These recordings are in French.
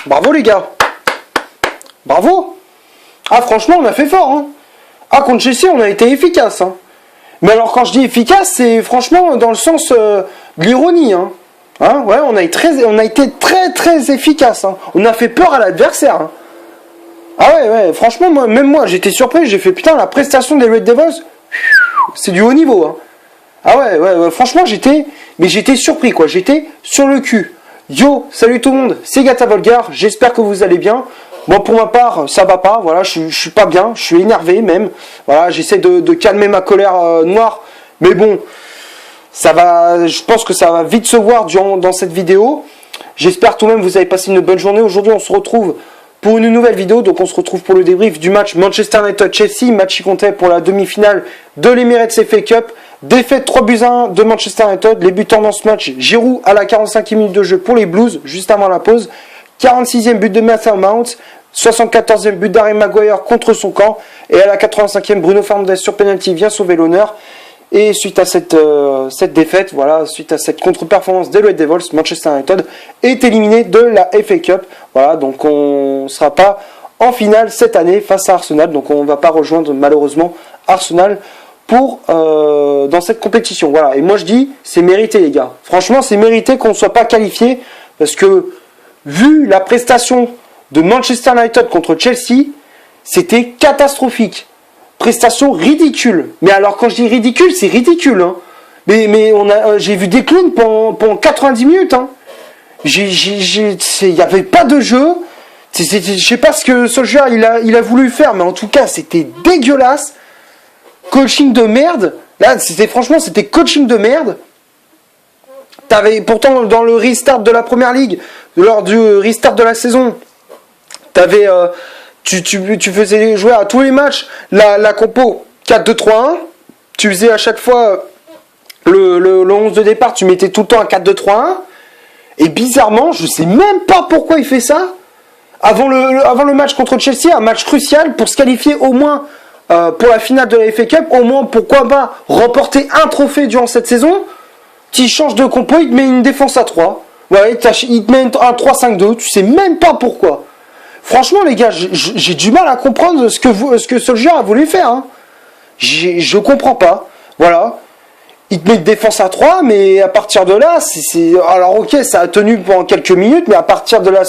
Bravo les gars. Bravo. Ah franchement on a fait fort. Hein. Ah contre Chelsea on a été efficace. Hein. Mais alors quand je dis efficace c'est franchement dans le sens de l'ironie. Hein. Hein ouais on a été très efficace. Hein. On a fait peur à l'adversaire. Hein. Ah ouais franchement même moi j'étais surpris. J'ai fait putain la prestation des Red Devils c'est du haut niveau. Hein. Ah ouais franchement j'étais surpris quoi. J'étais sur le cul. Yo, salut tout le monde, c'est Gata Volgar, j'espère que vous allez bien. Bon, pour ma part, ça va pas, voilà, je suis pas bien, je suis énervé même. Voilà, j'essaie de calmer ma colère noire, mais bon, ça va, je pense que ça va vite se voir dans cette vidéo. J'espère tout de même que vous avez passé une bonne journée. Aujourd'hui, on se retrouve pour une nouvelle vidéo, donc on se retrouve pour le débrief du match Manchester United-Chelsea, match qui comptait pour la demi-finale de l'Emirates FA Cup. Défaite 3-1 de Manchester United. Les buteurs dans ce match, Giroud à la 45e minute de jeu pour les Blues, juste avant la pause. 46e but de Mason Mount. 74e but d'Harry Maguire contre son camp. Et à la 85e, Bruno Fernandes sur penalty vient sauver l'honneur. Et suite à cette défaite, voilà, suite à cette contre-performance des Red Devils, Manchester United est éliminé de la FA Cup. Voilà, donc on ne sera pas en finale cette année face à Arsenal. Donc on ne va pas rejoindre malheureusement Arsenal dans cette compétition. Voilà. Et moi je dis, c'est mérité les gars. Franchement, c'est mérité qu'on ne soit pas qualifié parce que vu la prestation de Manchester United contre Chelsea, c'était catastrophique. Prestation ridicule. Mais alors quand je dis ridicule, c'est ridicule. Hein. Mais j'ai vu des clowns pendant 90 minutes. Hein. Il n'y avait pas de jeu. Je sais pas ce que Solskjaer il a voulu faire, mais en tout cas c'était dégueulasse. Coaching de merde. Là, c'était coaching de merde. T'avais pourtant dans le restart de la Première Ligue, lors du restart de la saison, t'avais tu faisais jouer à tous les matchs la compo 4-2-3-1. Tu faisais à chaque fois le 11 de départ, tu mettais tout le temps un 4-2-3-1. Et bizarrement, je sais même pas pourquoi il fait ça. Avant le match contre Chelsea, un match crucial pour se qualifier au moins pour la finale de la FA Cup, au moins pourquoi pas remporter un trophée durant cette saison. Tu changes de compo, il te met une défense à 3. Ouais, il te met un 3-5-2, tu sais même pas pourquoi. Franchement les gars, j'ai du mal à comprendre ce que Solskjaer a voulu faire. Hein. Je comprends pas. Voilà. Il te met une défense à 3, mais à partir de là, alors ok, ça a tenu pendant quelques minutes, mais à partir de la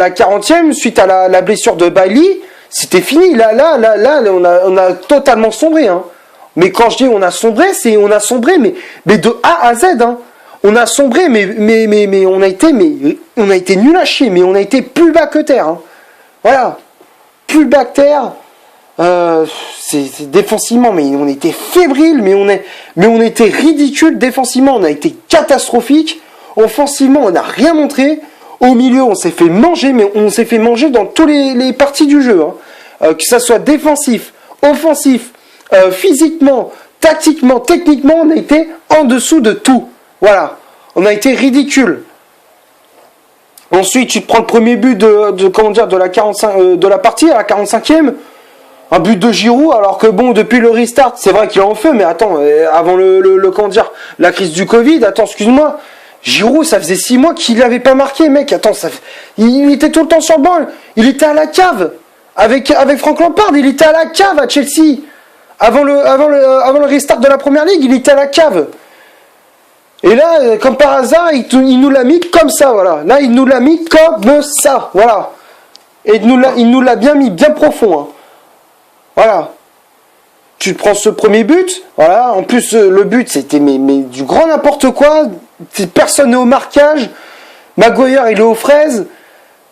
40e, suite à la blessure de Bailly, c'était fini. Là, on a totalement sombré. Hein. Mais quand je dis on a sombré, on a sombré, mais de A à Z. Hein. On a sombré, mais on a été nul à chier, mais on a été plus bas que terre. Hein. Voilà, plus bas que terre. C'est défensivement, mais on était fébrile, mais on était ridicule défensivement. On a été catastrophique. Offensivement, on n'a rien montré. Au milieu, on s'est fait manger, mais on s'est fait manger dans tous les parties du jeu. Hein. Que ça soit défensif, offensif, physiquement, tactiquement, techniquement, on a été en dessous de tout. Voilà, on a été ridicule. Ensuite, tu te prends le premier but de la partie à la 45e. Un but de Giroud, alors que bon, depuis le restart, c'est vrai qu'il est en feu, mais attends, avant la crise du Covid, attends, excuse-moi. Giroud, ça faisait 6 mois qu'il n'avait pas marqué, mec. Attends, il était tout le temps sur le banc. Il était à la cave. Avec Frank Lampard, il était à la cave à Chelsea. Avant le restart de la Première Ligue, il était à la cave. Et là, comme par hasard, il nous l'a mis comme ça, voilà. Là, il nous l'a mis comme ça, voilà. Et il nous l'a bien mis, bien profond. Hein. Voilà. Tu prends ce premier but, voilà. En plus, le but, c'était mais du grand n'importe quoi. Personne n'est au marquage. Maguire, il est aux fraises.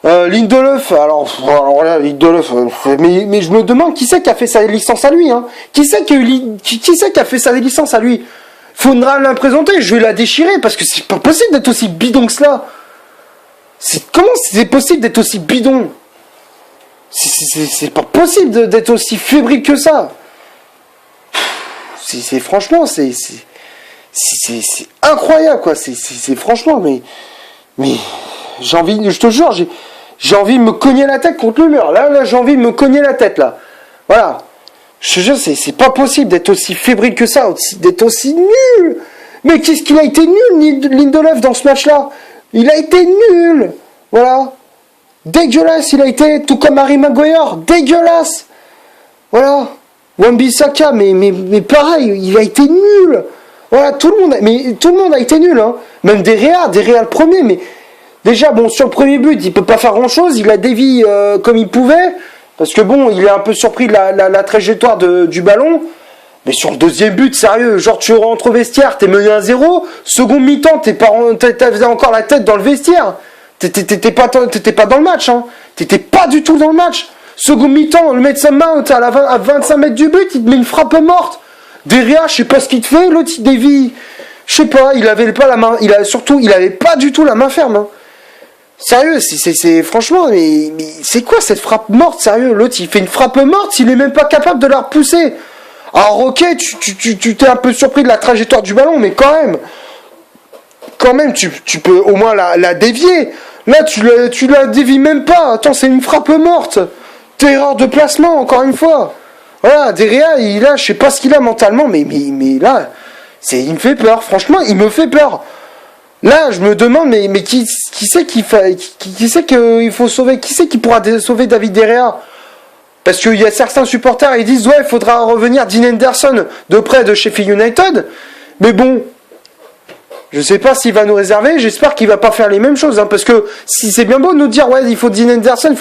Lindelof, alors là, Lindelof, mais je me demande qui c'est qui a fait sa licence à lui, hein. Qui c'est qui a fait sa licence à lui? Faudra la présenter, je vais la déchirer parce que c'est pas possible d'être aussi bidon que cela. Comment c'est possible d'être aussi bidon? C'est pas possible d'être aussi fébrile que ça. Franchement, c'est incroyable quoi. C'est franchement, mais j'ai envie, je te jure, j'ai envie de me cogner la tête contre le mur. Là, j'ai envie de me cogner la tête là. Voilà. Je te jure, c'est pas possible d'être aussi fébrile que ça, d'être aussi nul. Mais qu'est-ce qu'il a été nul, Lindelof, dans ce match-là? Il a été nul. Voilà. Dégueulasse, il a été, tout comme Harry Maguire, dégueulasse. Voilà. Wan-Bissaka, mais pareil, il a été nul. Voilà, tout le monde a été nul, hein. Même des Réal le premier, mais déjà, bon, sur le premier but, il peut pas faire grand-chose, il a dévié comme il pouvait, parce que bon, il est un peu surpris de la trajectoire du ballon. Mais sur le deuxième but, sérieux, genre tu rentres au vestiaire, t'es mené à 0, seconde mi-temps, t'avais encore la tête dans le vestiaire. T'étais pas dans le match, hein. T'étais pas du tout dans le match. Seconde mi-temps, le Mason Mount à 25 mètres du but, il te met une frappe morte. Derrière, je sais pas ce qu'il te fait, l'autre il dévie. Je sais pas, il avait pas la main, il avait pas du tout la main ferme, hein. Sérieux, c'est franchement, mais c'est quoi cette frappe morte, sérieux? L'autre il fait une frappe morte, il est même pas capable de la repousser. Alors ok, tu t'es un peu surpris de la trajectoire du ballon, mais quand même, tu peux au moins la dévier. Là, tu la dévies même pas. Attends, c'est une frappe morte. T'es erreur de placement, encore une fois. Voilà, derrière, je sais pas ce qu'il a mentalement, mais là, il me fait peur. Franchement, il me fait peur. Là, je me demande, mais qui c'est qu'il faut sauver? Qui c'est qui pourra sauver David De Gea? Parce qu'il y a certains supporters, ils disent, ouais, il faudra revenir Dean Henderson de près de Sheffield United. Mais bon, je sais pas s'il va nous réserver, j'espère qu'il va pas faire les mêmes choses, hein, parce que si c'est bien beau de nous dire, ouais, il faut Dean Henderson,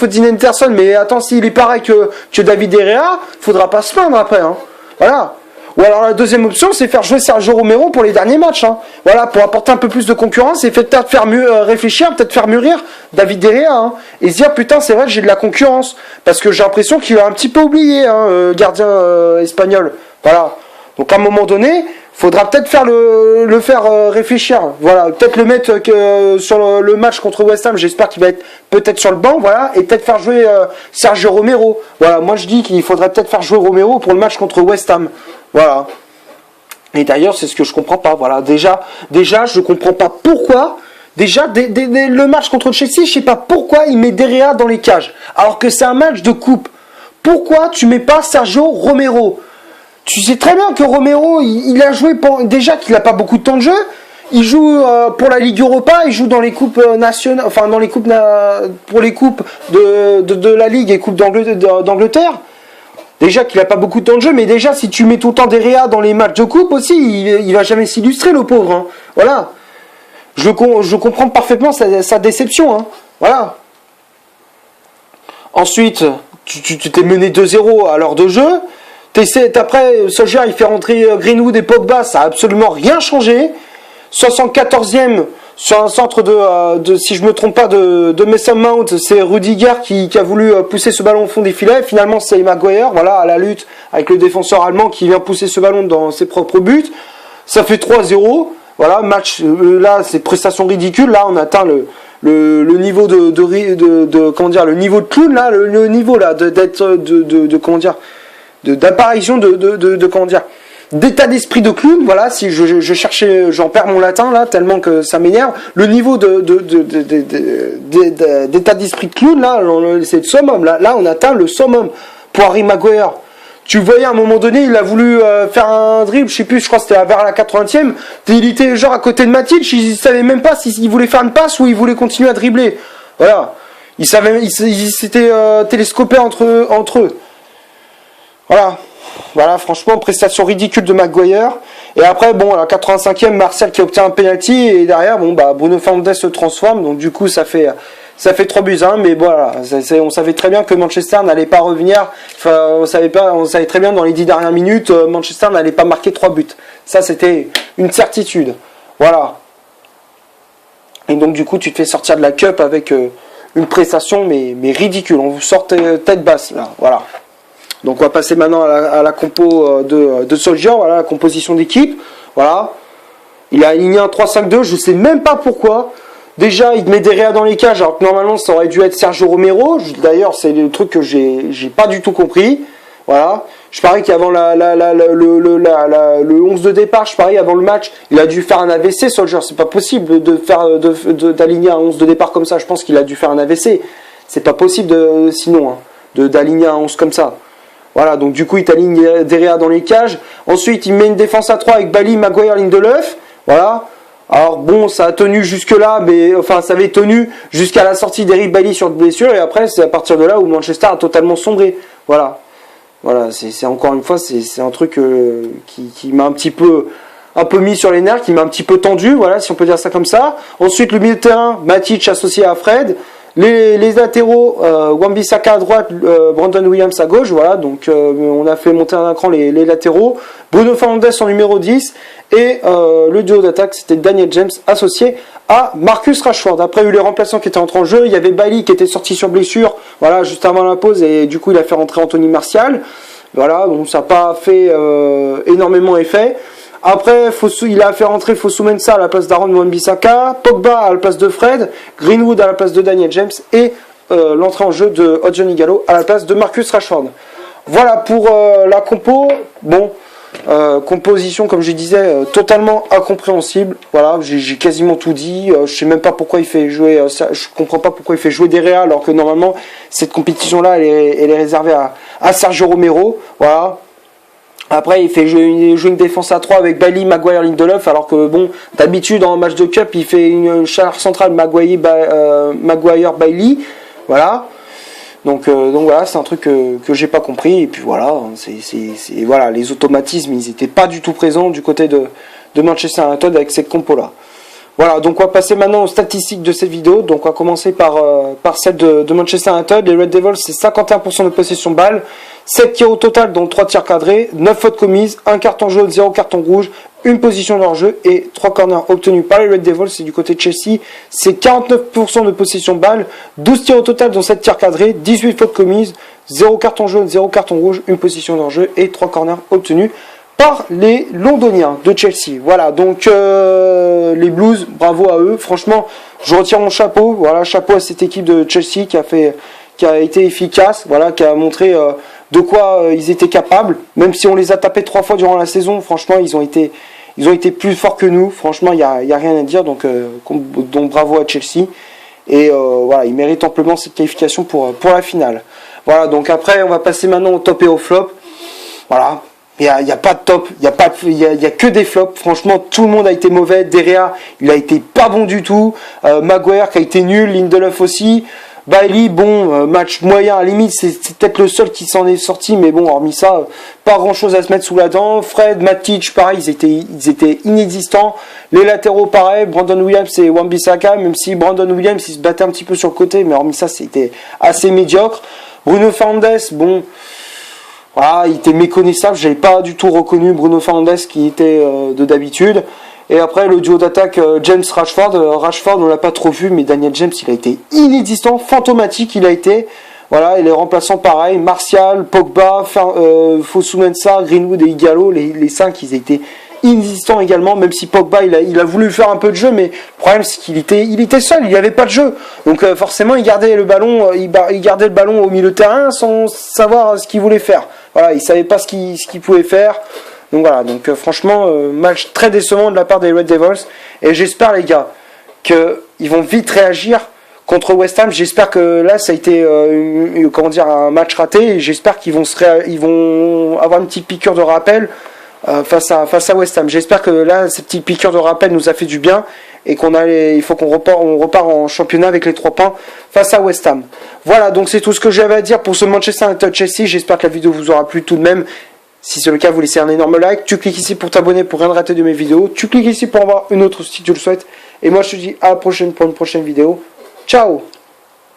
mais attends, s'il est pareil que David De Gea, faudra pas se plaindre après, hein. Voilà. Ou alors la deuxième option, c'est faire jouer Sergio Romero pour les derniers matchs, hein. Voilà, pour apporter un peu plus de concurrence et peut-être faire réfléchir, peut-être faire mûrir David De Gea, hein, et se dire putain, c'est vrai que j'ai de la concurrence, parce que j'ai l'impression qu'il a un petit peu oublié, hein, gardien espagnol. Voilà. Donc à un moment donné, faudra peut-être le faire réfléchir. Voilà, peut-être le mettre sur le match contre West Ham. J'espère qu'il va être peut-être sur le banc, voilà, et peut-être faire jouer Sergio Romero. Voilà, moi je dis qu'il faudrait peut-être faire jouer Romero pour le match contre West Ham. Voilà. Et d'ailleurs, c'est ce que je comprends pas. Voilà, déjà, je comprends pas pourquoi. Déjà, le match contre Chelsea, je sais pas pourquoi il met De Gea dans les cages, alors que c'est un match de coupe. Pourquoi tu mets pas Sergio Romero? Tu sais très bien que Romero, il a joué déjà qu'il n'a pas beaucoup de temps de jeu. Il joue pour la Ligue Europa, il joue dans les coupes nationales, enfin dans les coupes pour les coupes de la Ligue et coupes d'Angleterre. Déjà qu'il n'a pas beaucoup de temps de jeu, mais déjà si tu mets tout le temps des Réa dans les matchs de coupe aussi, il va jamais s'illustrer le pauvre, hein. Voilà. Je comprends parfaitement sa déception, hein. Voilà. Ensuite, tu t'es mené 2-0 à l'heure de jeu. Après, Solskjaer il fait rentrer Greenwood et Pogba, ça a absolument rien changé. 74e sur un centre si je me trompe pas, de Mason Mount, c'est Rudiger qui a voulu pousser ce ballon au fond des filets. Finalement, c'est Maguire, voilà, à la lutte avec le défenseur allemand qui vient pousser ce ballon dans ses propres buts. Ça fait 3-0. Voilà, match, là, c'est prestation ridicule. Là, on atteint le niveau comment dire, le niveau de clown, là, le niveau, là, comment dire, d'apparition comment dire, d'état d'esprit de clown. Voilà, si je cherchais, j'en perds mon latin là tellement que ça m'énerve. Le niveau d'état d'esprit de clown là, c'est le summum. Là on atteint le summum pour Harry Maguire. Tu voyais à un moment donné, il a voulu faire un dribble, je sais plus, je crois que c'était vers la 80e. Il était genre à côté de Matic, il savait même pas s'il voulait faire une passe ou il voulait continuer à dribbler. Voilà, il s'était télescopé entre eux. Voilà, franchement, prestation ridicule de Maguire. Et après, bon, à la 85e, Martial qui obtient un penalty. Et derrière, bon, bah, Bruno Fernandes se transforme. Donc, du coup, ça fait 3-1. Mais voilà, on savait très bien que Manchester n'allait pas revenir. Enfin, on savait très bien dans les 10 dernières minutes, Manchester n'allait pas marquer 3 buts. Ça, c'était une certitude. Voilà. Et donc, du coup, tu te fais sortir de la Cup avec une prestation, mais ridicule. On vous sort tête basse, là. Voilà. Donc on va passer maintenant à la compo de Solskjaer, voilà, la composition d'équipe. Voilà. Il a aligné un 3-5-2, je sais même pas pourquoi. Déjà, il met De Gea dans les cages, alors que normalement ça aurait dû être Sergio Romero. D'ailleurs, c'est le truc que j'ai pas du tout compris. Voilà. Je parie qu'avant le 11 de départ, je parie avant le match, il a dû faire un AVC, Solskjaer. C'est pas possible d'aligner un 11 de départ comme ça. Je pense qu'il a dû faire un AVC. C'est pas possible sinon, hein, d'aligner un 11 comme ça. Voilà, donc du coup, il t'aligne De Gea dans les cages. Ensuite, il met une défense à 3 avec Bailly, Maguire, Lindelöf. Voilà. Alors bon, ça a tenu jusque-là, mais enfin ça avait tenu jusqu'à la sortie d'Eric Bailly sur blessure, et après c'est à partir de là où Manchester a totalement sombré. Voilà, c'est encore une fois, c'est un truc qui m'a un peu mis sur les nerfs, qui m'a un petit peu tendu, voilà, si on peut dire ça comme ça. Ensuite, le milieu de terrain, Matic associé à Fred. Les latéraux, Wan-Bissaka à droite, Brandon Williams à gauche, voilà, donc on a fait monter un cran les latéraux. Bruno Fernandes en numéro 10, et le duo d'attaque, c'était Daniel James associé à Marcus Rashford. Après, il y a eu les remplaçants qui étaient entrés en jeu, il y avait Bailly qui était sorti sur blessure, voilà, juste avant la pause, et du coup il a fait rentrer Anthony Martial. Voilà, donc ça n'a pas fait énormément effet. Après, il a fait rentrer Fosu Mensah à la place d'Aaron Wan-Bissaka, Pogba à la place de Fred, Greenwood à la place de Daniel James, et l'entrée en jeu de Johnny Gallo à la place de Marcus Rashford. Voilà pour la compo. Bon, composition, comme je disais, totalement incompréhensible. Voilà, j'ai quasiment tout dit. Je sais même pas pourquoi il fait jouer. Je comprends pas pourquoi il fait jouer des Réals, alors que normalement cette compétition-là, elle est réservée à Sergio Romero. Voilà. Après, il fait jouer une défense à 3 avec Bailly, Maguire, Lindelof, alors que bon, d'habitude en match de cup, il fait une charge centrale Maguire, Bailly, voilà. Donc voilà, c'est un truc que j'ai pas compris, et puis voilà, voilà, les automatismes, ils étaient pas du tout présents du côté de Manchester United avec cette compo-là. Voilà, donc on va passer maintenant aux statistiques de cette vidéo. Donc on va commencer par celle de Manchester United. Les Red Devils, c'est 51% de possession balle, 7 tirs au total, dont 3 tirs cadrés, 9 fautes commises, 1 carton jaune, 0 carton rouge, une position de hors-jeu et 3 corners obtenus par les Red Devils. C'est du côté de Chelsea, c'est 49% de possession balle, 12 tirs au total, dont 7 tirs cadrés, 18 fautes commises, 0 carton jaune, 0 carton rouge, une position de hors-jeu et 3 corners obtenus par les Londoniens de Chelsea. Voilà, donc les Blues, bravo à eux. Franchement, je retire mon chapeau. Voilà, chapeau à cette équipe de Chelsea qui a été efficace. Voilà, qui a montré de quoi ils étaient capables. Même si on les a tapés 3 fois durant la saison, franchement, ils ont été plus forts que nous. Franchement, il y a rien à dire. Donc bravo à Chelsea. Et voilà, ils méritent amplement cette qualification pour la finale. Voilà, donc après, on va passer maintenant au top et au flop. Voilà. Il n'y a pas de top, il y a que des flops. Franchement, tout le monde a été mauvais. Derrière, il a été pas bon du tout. Maguire qui a été nul, Lindelof aussi. Bailly, bon, match moyen à la limite, c'est peut-être le seul qui s'en est sorti, mais bon, hormis ça, pas grand-chose à se mettre sous la dent. Fred, Matic, pareil, ils étaient inexistants. Les latéraux, pareil, Brandon Williams et Wan-Bissaka, même si Brandon Williams, il se battait un petit peu sur le côté, mais hormis ça, c'était assez médiocre. Bruno Fernandes, bon... Voilà, il était méconnaissable, j'avais pas du tout reconnu Bruno Fernandes qui était de d'habitude. Et après le duo d'attaque James Rashford, on l'a pas trop vu, mais Daniel James il a été inexistant, fantomatique il a été. Voilà, et les remplaçants pareil, Martial, Pogba, Fosu Mensah, Greenwood et Igalo, les 5 ils étaient inexistants également, même si Pogba il a voulu faire un peu de jeu, mais le problème c'est qu'il était seul, il n'y avait pas de jeu. Donc forcément il gardait le ballon, il gardait le ballon au milieu de terrain sans savoir ce qu'il voulait faire. Voilà, il savait pas ce qu'il pouvait faire. Donc voilà, donc franchement match très décevant de la part des Red Devils, et j'espère les gars qu'ils vont vite réagir contre West Ham. J'espère que là ça a été un match raté, et j'espère qu'ils vont avoir une petite piqûre de rappel face à West Ham. J'espère que là cette petite piqûre de rappel nous a fait du bien, et il faut qu'on repart en championnat avec les 3 points face à West Ham. Voilà, donc c'est tout ce que j'avais à dire pour ce Manchester United Chelsea. J'espère que la vidéo vous aura plu tout de même. Si c'est le cas, vous laissez un énorme like. Tu cliques ici pour t'abonner pour rien rater de mes vidéos. Tu cliques ici pour en voir une autre si tu le souhaites. Et moi je te dis à la prochaine pour une prochaine vidéo. Ciao!